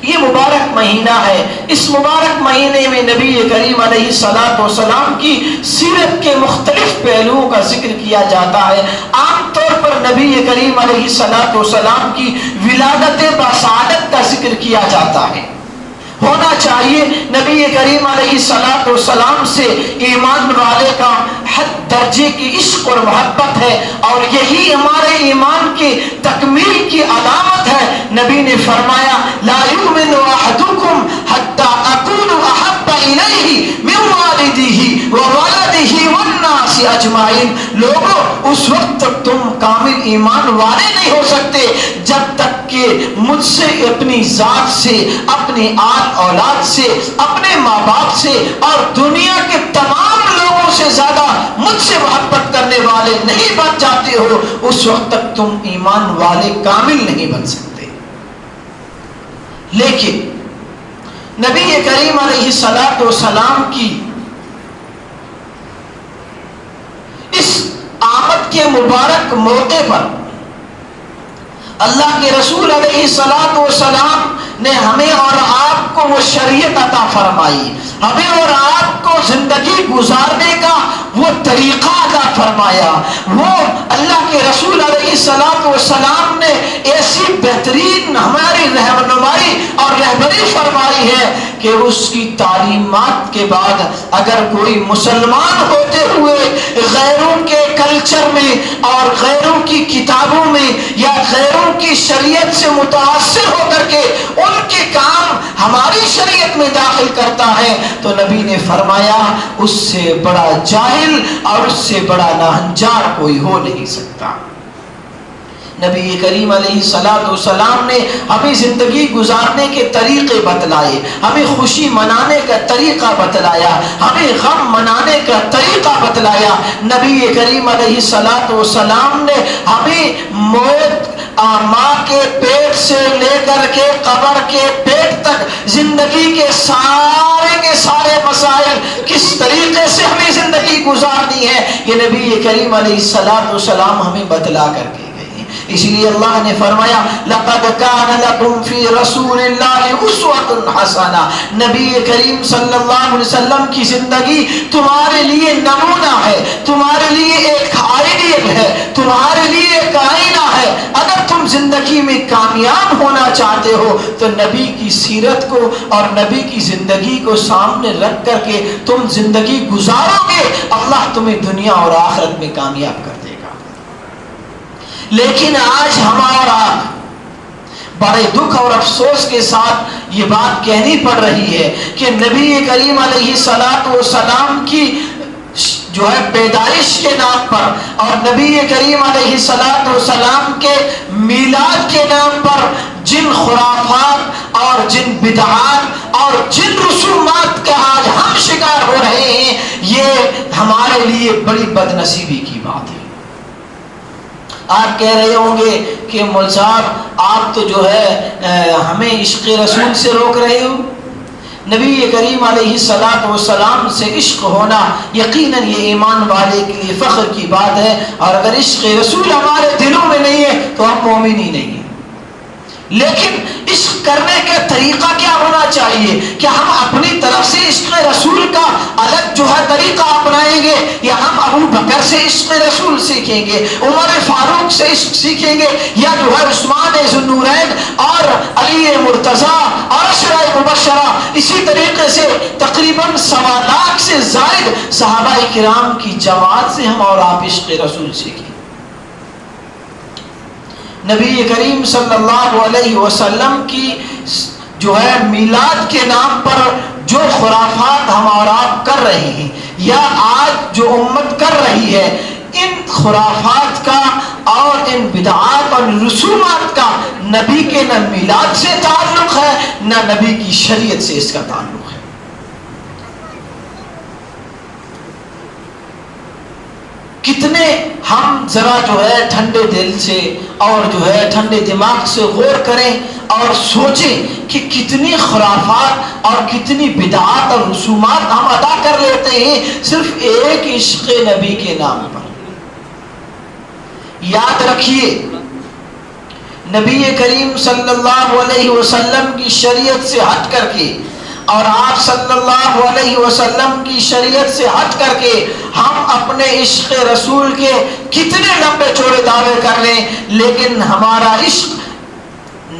یہ مبارک مہینہ ہے، اس مبارک مہینے میں نبی کریم علیہ الصلوۃ والسلام کی سیرت کے مختلف پہلوؤں کا ذکر کیا جاتا ہے۔ عام طور پر نبی کریم علیہ الصلوۃ والسلام کی ولادت بسعادت کا ذکر کیا جاتا ہے۔ ہونا چاہیے نبی کریم علیہ الصلوۃ والسلام سے ایمان والے کا حد درجے کی عشق اور محبت ہے، اور یہی ہمارے ایمان کی تکمیل کی علامت ہے۔ نبی نے فرمایا لا یؤمن احدکم حتی اکون احب الیہ من والدہ وولدہ والناس اجمعین۔ لوگوں، اس وقت تک تم کامل ایمان والے نہیں ہو سکتے جب تک کہ مجھ سے، اپنی ذات سے، اپنی آل اولاد سے، اپنے ماں باپ سے اور دنیا کے تمام لوگوں سے زیادہ مجھ سے محبت کرنے والے نہیں بن جاتے ہو، اس وقت تک تم ایمان والے کامل نہیں بن سکتے۔ لیکن نبی کریم علیہ الصلوۃ والسلام کی اس آمد کے مبارک موقع پر اللہ کے رسول علیہ الصلوۃ والسلام نے ہمیں اور آپ کو وہ شریعت عطا فرمائی، ہمیں اور آپ کو زندگی گزارنے کا وہ طریقہ عطا فرمایا۔ وہ اللہ کے رسول علیہ الصلوۃ والسلام نے ایسی بہترین ہماری رہنمائی اور رہبری فرمائی ہے کہ اس کی تعلیمات کے بعد اگر کوئی مسلمان ہوتے ہوئے غیروں کے کلچر میں اور غیروں کی کتابوں میں یا غیروں کی شریعت سے متاثر ہو کر کے ان کے کام ہماری شریعت میں داخل کرتا ہے تو نبی نے فرمایا اس سے بڑا جاہل اور اس سے بڑا ناہنجار کوئی ہو نہیں سکتا۔ نبی کریم علیہ الصلوۃ والسلام نے ہمیں زندگی گزارنے کے طریقے بتلائے، ہمیں خوشی منانے کا طریقہ بتلایا، ہمیں غم منانے کا طریقہ بتلایا۔ نبی کریم علیہ الصلوۃ والسلام نے ہمیں موت ماں کے پیٹ سے لے کر کے قبر کے پیٹ تک زندگی کے سارے مسائل کس طریقے سے ہمیں زندگی گزارنی ہے، یہ نبی کریم علیہ الصلوۃ والسلام ہمیں بتلا کر کے گئے۔ اس لیے اللہ نے فرمایا لقد کان لکم فی رسول اللہ اسوۃ حسنہ، نبی کریم صلی اللہ علیہ وسلم کی زندگی تمہارے لیے نمونہ ہے، تمہارے لیے ایک آئیڈیل ہے، تمہارے لیے ایک آئینہ ہے۔ اگر تم زندگی میں کامیاب ہونا چاہتے ہو تو نبی کی سیرت کو اور نبی کی زندگی کو سامنے رکھ کر کے تم زندگی گزارو گے، اللہ تمہیں دنیا اور آخرت میں کامیاب کر دے گا۔ لیکن آج ہمارا بڑے دکھ اور افسوس کے ساتھ یہ بات کہنی پڑ رہی ہے کہ نبی کریم علیہ الصلوۃ والسلام کی جو ہے پیدائش کے نام پر اور نبی کریم علیہ الصلوۃ والسلام کے میلاد کے نام پر جن خرافات اور جن بدعات اور جن رسومات کا آج ہم شکار ہو رہے ہیں، یہ ہمارے لیے بڑی بد نصیبی کی بات ہے۔ آپ کہہ رہے ہوں گے کہ مول صاحب آپ تو جو ہے ہمیں عشق رسول سے روک رہے ہو۔ نبی کریم علیہ الصلوۃ والسلام سے عشق ہونا یقیناً یہ ایمان والے کے لیے فخر کی بات ہے، اور اگر عشق رسول ہمارے دلوں میں نہیں ہے تو ہم مومن ہی نہیں ہیں۔ لیکن عشق کرنے کا طریقہ کیا ہونا چاہیے؟ کہ ہم اپنی طرف سے عشق رسول کا الگ جو ہے طریقہ اپنائیں گے، یا ہم ابو بکر سے عشق رسول سیکھیں گے، عمر فاروق سے عشق سیکھیں گے، یا جو ہے عثمان ذو النورین اور علی مرتضیٰ اور عشرہ مبشرہ، اسی طریقے سے تقریباً 1.25 لاکھ سے زائد صحابہ کرام کی جماعت سے ہم اور آپ عشق رسول سیکھیں۔ نبی کریم صلی اللہ علیہ وسلم کی جو ہے میلاد کے نام پر جو خرافات ہم اور آپ کر رہے ہیں یا آج جو امت کر رہی ہے، ان خرافات کا اور ان بدعات اور رسومات کا نبی کے نہ میلاد سے تعلق ہے نہ نبی کی شریعت سے اس کا تعلق ہے۔ کتنے ہم ذرا جو ہے ٹھنڈے دل سے اور جو ہے ٹھنڈے دماغ سے غور کریں اور سوچیں کہ کتنی خرافات اور کتنی بدعات اور رسومات ہم ادا کر لیتے ہیں صرف ایک عشق نبی کے نام پر۔ یاد رکھیے نبی کریم صلی اللہ علیہ وسلم کی شریعت سے ہٹ کر کے اور آپ صلی اللہ علیہ وسلم کی شریعت سے ہٹ کر کے ہم اپنے عشق رسول کے کتنے لمبے چوڑے دعوے کر لیں، لیکن ہمارا عشق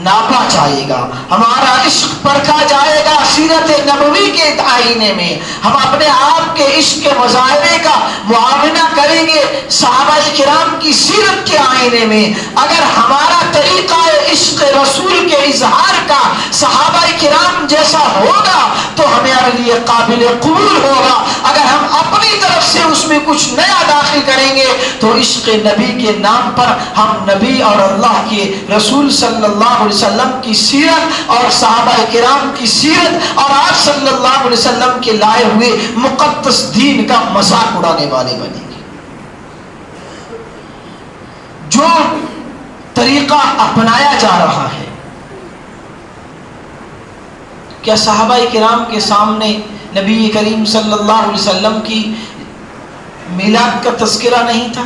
ناپا جائے گا، ہمارا عشق پرکھا جائے گا سیرت نبوی کے آئینے میں۔ ہم اپنے آپ کے عشق کے مظاہرے کا معاونہ کریں گے صحابہ کرام کی سیرت کے آئینے میں۔ اگر ہمارا طریقہ عشق رسول کے اظہار کا صحابہ کرام جیسا ہوگا تو ہمارے لیے قابل قبول ہوگا۔ اگر ہم اپنی طرف سے اس میں کچھ نیا داخل کریں گے تو عشق نبی کے نام پر ہم نبی اور اللہ کے رسول صلی اللہ علیہ وسلم کی سیرت اور صحابہ کرام کی سیرت اور آپ صلی اللہ علیہ وسلم کے لائے ہوئے مقدس دین کا مذاق اڑانے والے بنیں گے۔ جو طریقہ اپنایا جا رہا ہے، کیا صحابہ کرام کے سامنے نبی کریم صلی اللہ علیہ وسلم کی میلاد کا تذکرہ نہیں تھا؟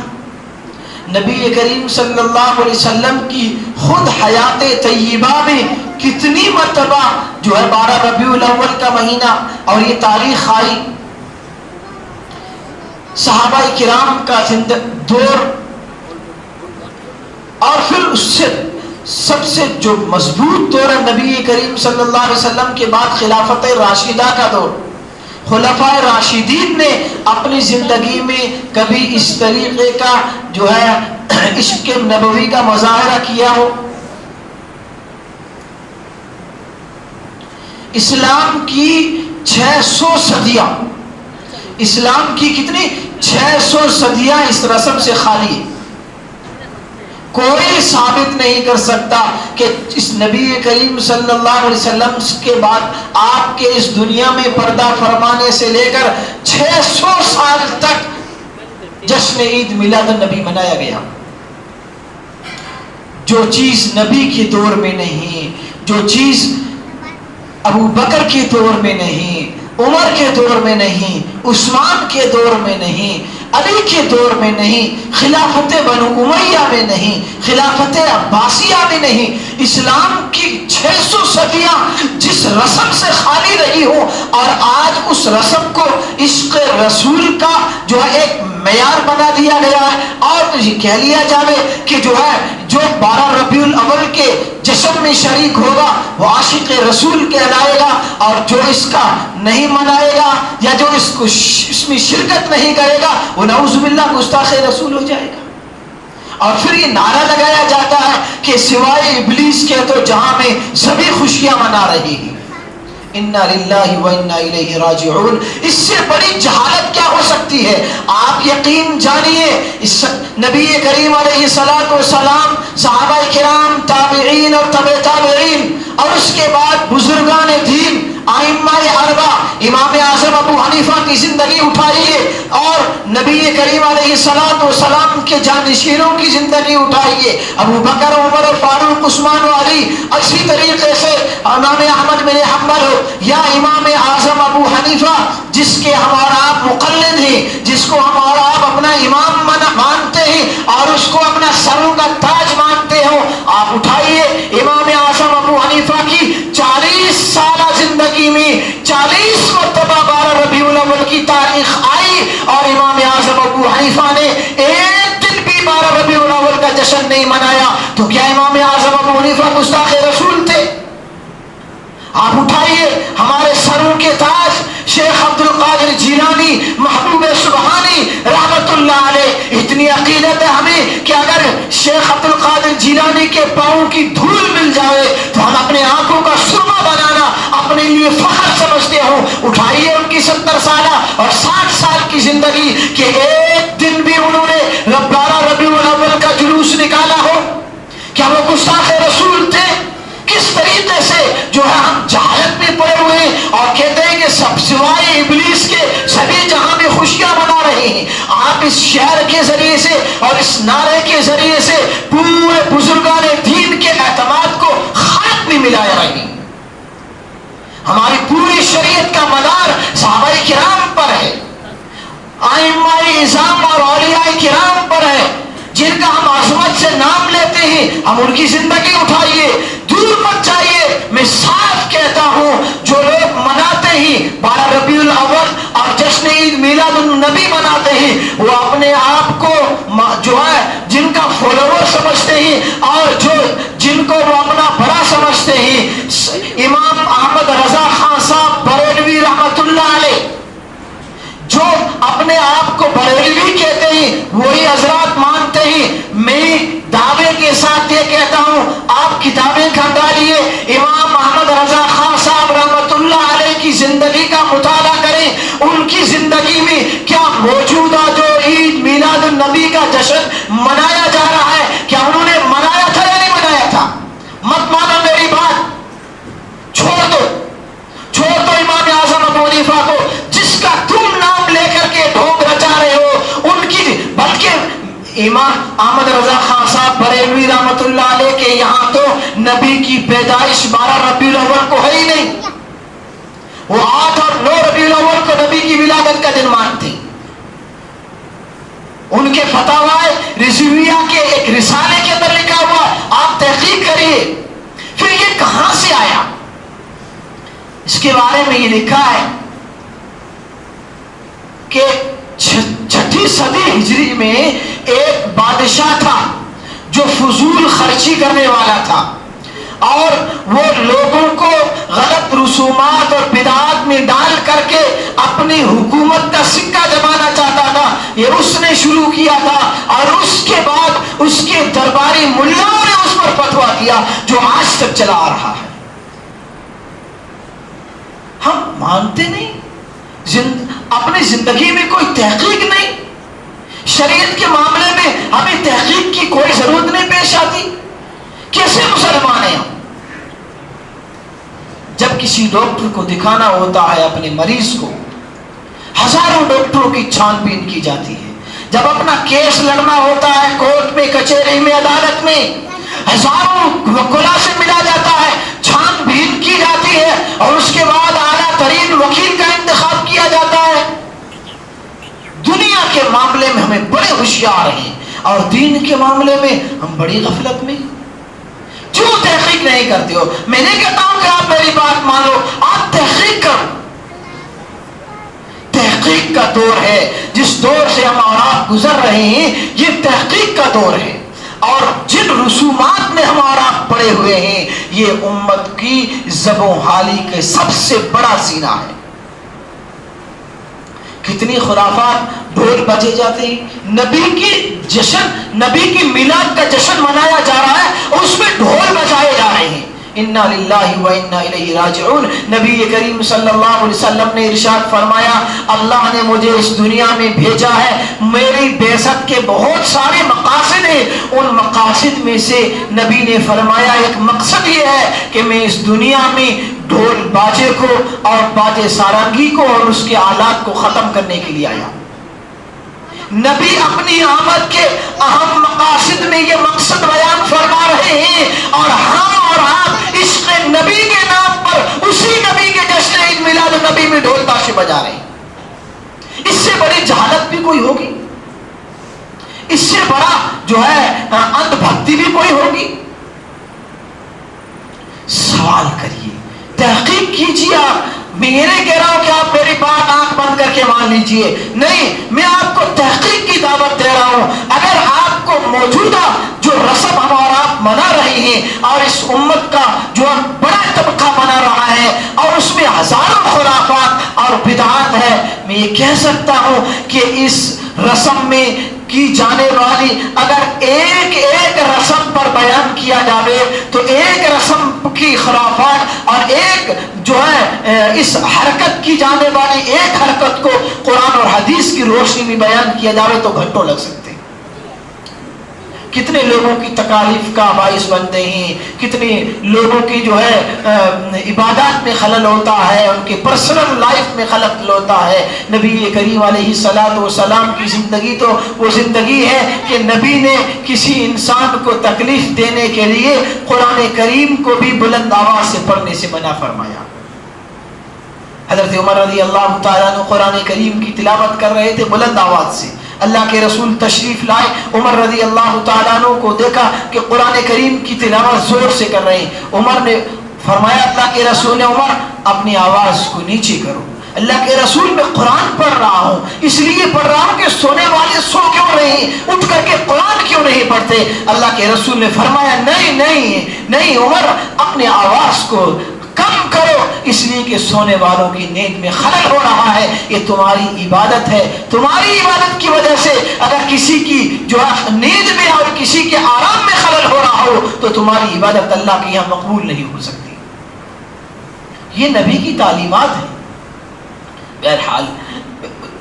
نبی کریم صلی اللہ علیہ وسلم کی خود حیات طیبہ میں کتنی مرتبہ جو ہے 12 ربیع الاول کا مہینہ اور یہ تاریخ آئی، صحابہ کرام کا دور، اور پھر اس سے سب سے جو مضبوط دور ہے نبی کریم صلی اللہ علیہ وسلم کے بعد خلافت راشدہ کا دور۔ خلفائے راشدین نے اپنی زندگی میں کبھی اس طریقے کا جو ہے عشق نبوی کا مظاہرہ کیا ہو؟ اسلام کی 600 صدیاں، اسلام کی کتنی 600 صدیاں اس رسم سے خالی ہے۔ کوئی ثابت نہیں کر سکتا کہ اس نبی کریم صلی اللہ علیہ وسلم کے بعد آپ کے اس دنیا میں پردہ فرمانے سے لے کر 600 سال تک جشن عید میلاد النبی منایا گیا۔ جو چیز نبی کے دور میں نہیں، جو چیز ابو بکر کے دور میں نہیں، عمر کے دور میں نہیں، عثمان کے دور میں نہیں، علی کے دور میں نہیں، خلافت بنو امیہ میں نہیں، خلافت عباسیہ میں نہیں، اسلام کی 600 صدیاں جس رسم سے خالی رہی ہو اور آج اس رسم کو عشق رسول کا جو ہے ایک معیار بنا دیا گیا ہے، اور یہ کہہ لیا جائے کہ جو ہے جو 12 ربیع الاول کے جشن میں شریک ہوگا وہ عاشق رسول کہلائے گا، اور جو اس کا نہیں منائے گا یا جو اس میں شرکت نہیں کرے گا وہ نعوذ باللہ گستاخ رسول ہو جائے گا۔ اور پھر یہ نعرہ لگایا جاتا ہے کہ سوائے ابلیس کے تو جہاں میں سبھی خوشیاں منا رہی ہیں۔ انا للہ و انا الیہ راجعون۔ اس سے بڑی جہالت کیا ہو سکتی ہے؟ آپ یقین جانیے نبی کریم علیہ الصلوۃ والسلام، صحابہ کرام، تابعین اور تبع تابعین، اور اس کے بعد بزرگان دین، ائمہ اربعہ، امام اعظم ابو حنیفہ کی زندگی اٹھائیے اور نبی کریم علیہ الصلوۃ والسلام کے جانشینوں کی زندگی اٹھائیے، ابو بکر، عمر اور فاروق، عثمان و علی، اسی طریقے سے امام احمد بن حنبل ہو یا امام اعظم ابو حنیفہ جس کے ہم اور آپ مقلد ہیں، جس کو ہم اور آپ اپنا امام مانتے ہیں اور اس کو اپنا سروں کا تاج مانتے ہو، آپ اٹھائیے امام اعظم ابو حنیفہ کی 40 سالہ زندگی میں 40 مرتبہ 12 ربیع الاول کی تاریخ آئی اور امام اعظم ابو حنیفہ نے ایک دن بھی 12 ربیع الاول کا جشن نہیں منایا، تو کیا امام اعظم ابو حنیفہ گستاخ رسول تھے؟ آپ اٹھائیے ہمارے سروں کے تاج شیخ عبد القادر جیلانی محبوب سبحانی رحمت اللہ علیہ۔ اتنی عقیدت ہے ہمیں کہ اگر شیخ عبد القادر جیلانی کے پاؤں کی دھول مل جائے تو ہم اپنے آنکھوں کا سرما بنانا اپنے لیے فخر سمجھتے ہوں۔ اٹھائیے ان کی 70 سالہ اور 60 سال کی زندگی کہ ایک دن بھی انہوں نے 12 ربیع الاول کا جلوس نکالا ہو؟ کیا وہ گستاخ رسول تھے؟ کس طریقے سے جو ہے ہم جہالت میں پڑے ہوئے ہیں اور کہتے ہیں کہ سب سوائے ابلیس کے سبھی جہاں میں خوشیاں منا رہے ہیں۔ آپ اس شعر کے ذریعے سے اور اس نعرے کے ذریعے سے پورے بزرگان دین کے اعتماد کو خاک میں ملائے رہے ہیں۔ ہماری پوری شریعت کا مدار صحابہ کرام پر ہے، ائمہ اعظام اور اولیاء کرام پر ہے، جن کا ہم عظمت سے نام لیتے ہیں، ہم ان کی زندگی اٹھائیے، دور مت جائیے۔ میں صاف کہتا ہوں جو لوگ مناتے ہیں 12 ربیع الاول اور جشن عید میلاد النبی مناتے ہیں، وہ اپنے آپ کو جو ہے جن کا فالوور سمجھتے ہیں اور جن کو وہ اپنا بڑا سمجھتے ہیں۔ امام احمد رضا خان صاحب بریلوی رحمت اللہ علیہ جو اپنے آپ کو بریلوی کہتے ہیں، وہی حضرات مانتے ہیں۔ میں دعوے کے ساتھ یہ کہتا ہوں، آپ کتابیں کھنگالیے، امام احمد رضا خان صاحب رحمت اللہ علیہ کی زندگی کا مطالعہ کریں۔ ان کی زندگی میں کیا موجودہ جو عید میلاد النبی کا جشن منایا جا رہا ہے، کیا انہوں نے منایا تھا یا نہیں منایا تھا؟ مت مانو میری بات، چھوڑ دو امام اعظم ابو حنیفہ کو، جس کا تم نام لے کر کے ڈھونگ رچا رہے ہو ان کی، بلکہ امام احمد رضا خان صاحب بریلوی رحمت اللہ علیہ کے یہاں تو نبی کی پیدائش 12 ربیع الاول کو ہے ہی نہیں، وہ 8 اور 9 ربیع الاول کو نبی کی ولادت کا دن مانتے۔ ان کے فتاوی رضویہ کے ایک رسالے کے اندر لکھا ہوا، آپ تحقیق کریے۔ پھر یہ کہاں سے آیا؟ اس کے بارے میں یہ لکھا ہے کہ 6 صدی ہجری میں ایک بادشاہ تھا جو فضول خرچی کرنے والا تھا، اور وہ لوگوں کو غلط رسومات اور بدعات میں ڈال کر کے اپنی حکومت کا سکہ جمانا چاہتا تھا۔ یہ اس نے شروع کیا تھا، اور اس کے بعد اس کے درباری ملاؤں نے اس پر فتویٰ دیا جو آج تک چلا آ رہا ہے۔ ہم مانتے نہیں، اپنی زندگی میں کوئی تحقیق نہیں، شریعت کے معاملے میں ہمیں تحقیق کی کوئی ضرورت نہیں پیش آتی۔ کیسے مسلمان ہیں ہم؟ جب کسی ڈاکٹر کو دکھانا ہوتا ہے اپنے مریض کو، ہزاروں ڈاکٹروں کی چھان بین کی جاتی ہے۔ جب اپنا کیس لڑنا ہوتا ہے کورٹ میں، کچہری میں، عدالت میں، ہزاروں وکلا سے ملا جاتا ہے، چھان بین کی جاتی ہے، اور اس کے بعد اعلیٰ ترین وکیل کا انتخاب کیا جاتا ہے۔ دنیا کے معاملے میں ہمیں بڑے ہوشیار ہیں، اور دین کے معاملے میں ہم بڑی غفلت میں۔ کیوں تحقیق نہیں کرتے ہو؟ میں نہیں کہتا ہوں کہ آپ میری بات مانو، آپ تحقیق کرو۔ تحقیق کا دور ہے، جس دور سے ہم اور آپ گزر رہے ہیں یہ تحقیق کا دور ہے، اور جن رسومات میں ہم اور آپ پڑے ہوئے ہیں یہ امت کی زب و حالی کے سب سے بڑا زینہ ہے۔ کتنی خرافات، ڈھول بجے جاتے ہیں، نبی کی میلاد کا جشن منایا جا رہا ہے اور اس میں ڈھول بجائے جا رہے ہیں۔ انا للہ و انا الیہ راجعون۔ نبی کریم صلی اللہ علیہ وسلم نے ارشاد فرمایا، اللہ نے مجھے اس دنیا میں بھیجا ہے، میری بعثت کے بہت سارے مقاصد ہیں، ان مقاصد میں سے نبی نے فرمایا ایک مقصد یہ ہے کہ میں اس دنیا میں ڈھول باجے کو اور باجے سارنگی کو اور اس کے آلات کو ختم کرنے کے لیے آیا۔ نبی اپنی آمد کے اہم مقاصد میں یہ مقصد بیان فرما رہے ہیں، اور ہم اور آپ عشق نبی کے نام پر اسی نبی کے جشن عید میلاد النبی میں ڈھول تاشے بجا رہے ہیں۔ اس سے بڑی جہالت بھی کوئی ہوگی؟ اس سے بڑا جو ہے اندھ بھکتی بھی کوئی ہوگی؟ سوال کریے، تحقیق کیجیے۔ آپ، میں یہ نہیں کہہ رہا ہوں کہ آپ میری بات آنکھ بند کر کے مان لیجئے، نہیں، میں آپ کو تحقیق کی دعوت دے رہا ہوں۔ اگر آپ کو موجودہ جو رسم ہم اور آپ منا رہے ہیں، اور اس امت کا جو بڑا طبقہ منا رہا ہے، اور اس میں ہزاروں خرافات اور بدعات ہے، میں یہ کہہ سکتا ہوں کہ اس رسم میں کی جانے والی اگر ایک رسم پر بیان کیا جاوے تو ایک رسم کی خرافات اور ایک جو ہے اس حرکت کی جانے والی ایک حرکت کو قرآن اور حدیث کی روشنی میں بیان کیا جاوے تو گھنٹوں لگ سکتے ہیں۔ کتنے لوگوں کی تکالیف کا باعث بنتے ہیں، کتنے لوگوں کی جو ہے عبادات میں خلل ہوتا ہے، ان کے پرسنل لائف میں خلل ہوتا ہے۔ نبی کریم علیہ الصلوۃ والسلام کی زندگی تو وہ زندگی ہے کہ نبی نے کسی انسان کو تکلیف دینے کے لیے قرآن کریم کو بھی بلند آواز سے پڑھنے سے منع فرمایا۔ حضرت عمر رضی اللہ تعالیٰ عنہ قرآن کریم کی تلاوت کر رہے تھے بلند آواز سے، اللہ کے رسول تشریف لائے، عمر رضی اللہ تعالیٰ عنہ کو دیکھا کہ قرآن کریم کی تلاوت زور سے کر رہے ہیں۔ عمر نے فرمایا اللہ کے رسول نے عمر اپنی آواز کو نیچے کرو، اللہ کے رسول میں قرآن پڑھ رہا ہوں، اس لیے پڑھ رہا ہوں کہ سونے والے سو کیوں نہیں، اٹھ کر کے قرآن کیوں نہیں پڑھتے؟ اللہ کے رسول نے فرمایا نہیں نہیں نہیں عمر، اپنی آواز کو کم کرو، اس لیے کہ سونے والوں کی نیند میں خلل ہو رہا ہے، یہ تمہاری عبادت ہے، تمہاری عبادت کی وجہ سے اگر کسی کی جو نیند میں اور کسی کے آرام میں خلل ہو رہا ہو تو تمہاری عبادت اللہ کے یہاں مقبول نہیں ہو سکتی۔ یہ نبی کی تعلیمات ہیں۔ بہرحال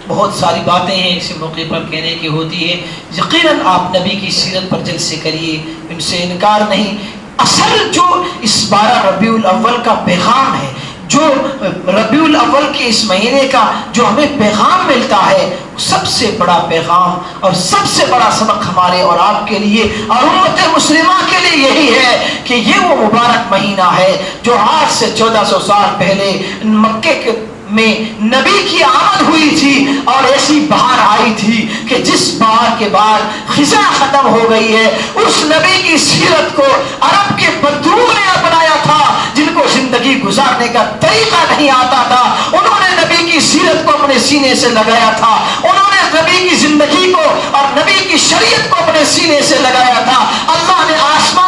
بہت ساری باتیں ہیں اس موقع پر کہنے کی ہوتی ہے، یقیناً آپ نبی کی سیرت پر جلسے کریے، ان سے انکار نہیں۔ اصل جو اس 12 ربیع الاول کا پیغام ہے، جو ربیع الاول کے اس مہینے کا جو ہمیں پیغام ملتا ہے، سب سے بڑا پیغام اور سب سے بڑا سبق ہمارے اور آپ کے لیے اور امت مسلمہ کے لیے یہی ہے کہ یہ وہ مبارک مہینہ ہے جو آج سے 1400 سال پہلے مکے کے میں نبی کی آمد ہوئی تھی اور ایسی بہار آئی تھی کہ جس بہار کے بعد خزاں ختم ہو گئی ہے۔ اس نبی کی سیرت کو عرب کے بدو نے اپنایا تھا، جن کو زندگی گزارنے کا طریقہ نہیں آتا تھا، انہوں نے نبی کی سیرت کو اپنے سینے سے لگایا تھا، انہوں نے نبی کی زندگی کو اور نبی کی شریعت کو اپنے سینے سے لگایا تھا۔ اللہ نے آسمان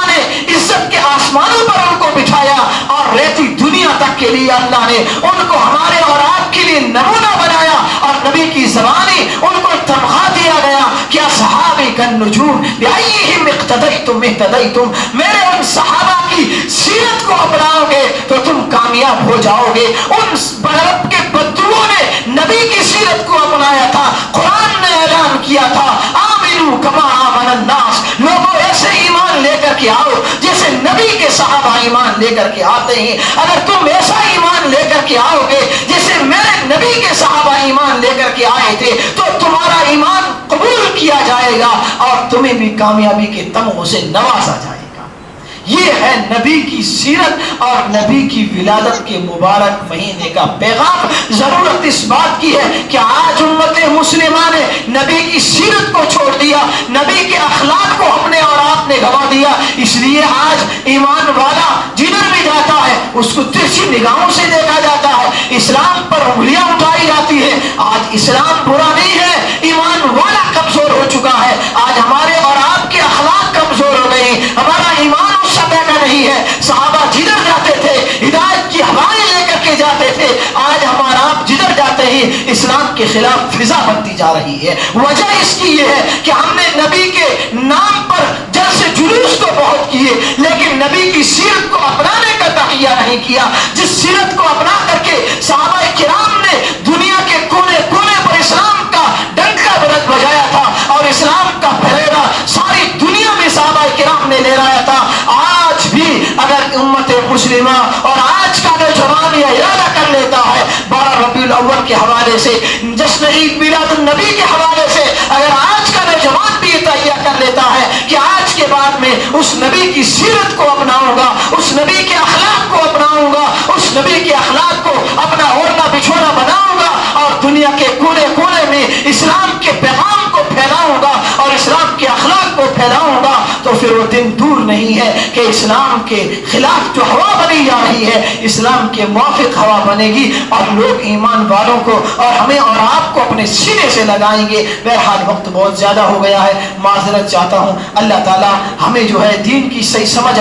عزت کے آسمانوں پر ان کو بٹھایا اور رہتی دنیا تک کے لیے اللہ نے ان کو ہمارے اور آپ کے لیے نمونہ بنایا اور نبی کی زبانی ان کو تمغہ دیا گیا کہ اصحابی کالنجوم بأیہم اقتدیتم اہتدیتم، میرے ان صحابہ کی سیرت کو اپناؤ گے تو تم کامیاب ہو جاؤ گے۔ ان عرب کے بدوؤں نے نبی کی سیرت کو اپنایا تھا، قرآن نے اعلان کیا تھا آمنوا کما آمن الناس، لوگوں ایسے ایمان لے کر کے آؤ جیسے نبی کے صحابہ ایمان لے کر کے آتے ہیں۔ اگر تم ایسا ایمان لے کر کے آؤ گے جیسے میرے نبی کے صحابہ ایمان لے کر کے آئے تھے تو تمہارا ایمان قبول کیا جائے گا اور تمہیں بھی کامیابی کے تمغوں سے نوازا جائے گا۔ یہ ہے نبی کی سیرت اور نبی کی ولادت کے مبارک مہینے کا پیغام۔ ضرورت اس بات کی ہے کہ آج امت مسلمہ نے نبی کی سیرت کو چھوڑ دیا، نبی کے اخلاق کو اپنے اور آپ نے گنوا دیا، اس لیے آج ایمان والا جدھر بھی جاتا ہے اس کو ترچھی نگاہوں سے دیکھا جاتا ہے، اسلام پر انگلیاں اٹھائی جاتی ہے۔ آج اسلام برا نہیں ہے، ایمان والا کمزور ہو چکا ہے۔ آج ہمارے اور آپ کے اخلاق کمزور ہو گئے ہیں، ہمارا ایمان اس سطح کا نہیں ہے۔ صحابہ جدھر جاتے تھے ہدایت کی ہوائیں لے کر کے جاتے تھے، آج ہمارا آپ جدھر جاتے ہیں اسلام کے خلاف فضا بنتی جا رہی ہے۔ وجہ اس کی یہ ہے کہ ہم نے نبی کے نام پر جلسے جلوس تو بہت کیے لیکن نبی کی سیرت کو اپنانے کا تحیہ نہیں کیا۔ جس سیرت کو اپنا کر کے صحابہ کرام نے دنیا کے کونے کونے پر اسلام کا ڈنکا بجایا تھا اور اسلام کا پھیلاوا ساری دنیا میں صحابہ کرام نے لہرایا تھا، آج بھی اگر امت مسلمہ اور آج کا نوجوان یہ ارادہ کر لیتا ہے 12 ربیع الاول کے حوالے سے، جشن عید میلاد النبی کے حوالے سے، اگر آج کا نوجوان بھی یہ تحیہ کر لیتا ہے کہ آج کے بعد میں اس نبی کی سیرت کو اپناؤں گا، اس نبی کے اخلاق کو اپناؤں گا، اس نبی کے اخلاق کو اپنا اوڑھنا بچھونا بناؤں گا اور دنیا کے کونے کونے میں اسلام کے پیغام کو پھیلاؤں گا اور اسلام کے اخلاق کو پھیلاؤں گا، تو پھر وہ دن دور نہیں ہے کہ اسلام کے خلاف جو ہوا بنی جا رہی ہے اسلام کے موافق ہوا بنے گی اور لوگ ایمان والوں کو اور ہمیں اور آپ کو اپنے سینے سے لگائیں گے۔ بہرحال وقت بہت زیادہ ہو گیا ہے، معذرت چاہتا ہوں۔ اللہ تعالی ہمیں جو ہے دین کی صحیح سمجھ